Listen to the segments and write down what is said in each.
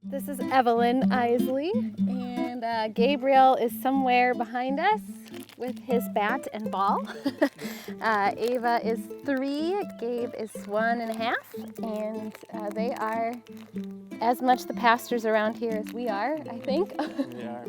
This is Evelyn Isley, and Gabriel is somewhere behind us with his bat and ball. Ava is 3, Gabe is 1.5, and they are as much the pastors around here as we are, I think. We are.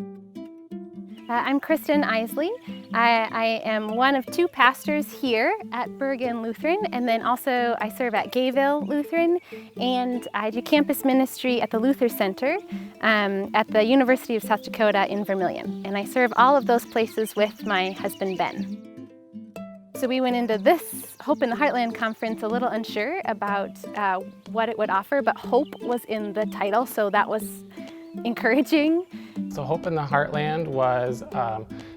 I'm Kristen Isley. I am one of 2 pastors here at Bergen Lutheran, and then also I serve at Gayville Lutheran, and I do campus ministry at the Luther Center at the University of South Dakota in Vermilion. And I serve all of those places with my husband, Ben. So we went into this Hope in the Heartland conference a little unsure about what it would offer, but hope was in the title, so that was encouraging. So Hope in the Heartland was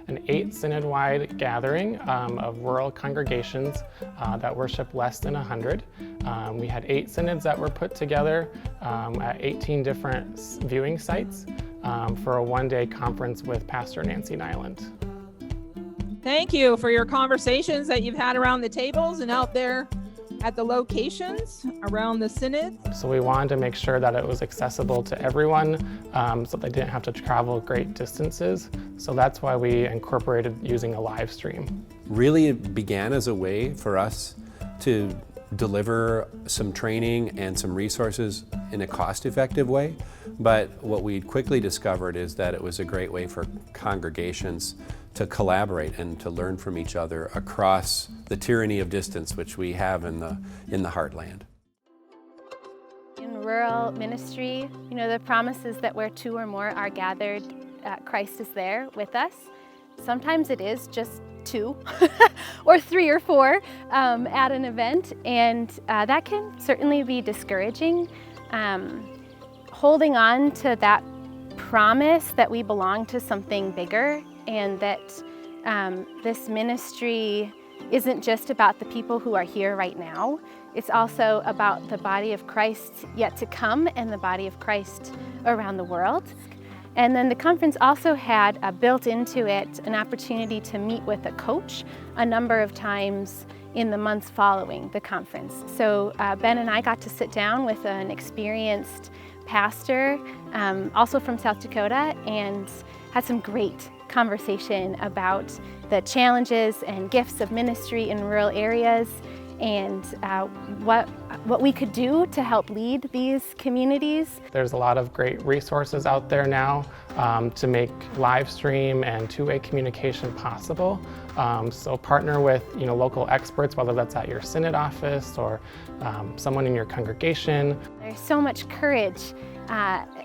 an 8 synod-wide gathering of rural congregations that worship less than 100. We had 8 synods that were put together at 18 different viewing sites for a one-day conference with Pastor Nancy Nyland. Thank you for your conversations that you've had around the tables and out there at the locations around the synod. So we wanted to make sure that it was accessible to everyone so they didn't have to travel great distances. So that's why we incorporated using a live stream. Really, it began as a way for us to deliver some training and some resources in a cost-effective way. But what we quickly discovered is that it was a great way for congregations to collaborate and to learn from each other across the tyranny of distance which we have in the Heartland. In rural ministry, the promise is that where 2 or more are gathered, Christ is there with us. Sometimes it is just 2 or 3 or 4 at an event, and that can certainly be discouraging. Holding on to that promise that we belong to something bigger, and that this ministry isn't just about the people who are here right now. It's also about the body of Christ yet to come and the body of Christ around the world. And then the conference also had built into it an opportunity to meet with a coach a number of times in the months following the conference. So Ben and I got to sit down with an experienced pastor, also from South Dakota, and had some great conversation about the challenges and gifts of ministry in rural areas, and what we could do to help lead these communities. There's a lot of great resources out there now to make live stream and two-way communication possible. So partner with local experts, whether that's at your synod office or someone in your congregation. There's so much courage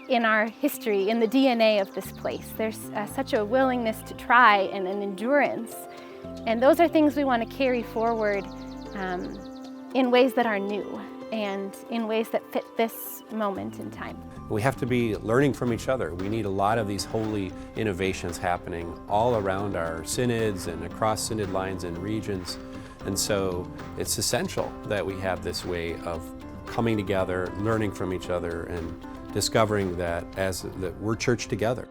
in our history, in the DNA of this place. There's such a willingness to try and an endurance. And those are things we want to carry forward in ways that are new and in ways that fit this moment in time. We have to be learning from each other. We need a lot of these holy innovations happening all around our synods and across synod lines and regions. And so it's essential that we have this way of coming together, learning from each other, and discovering that we're church together.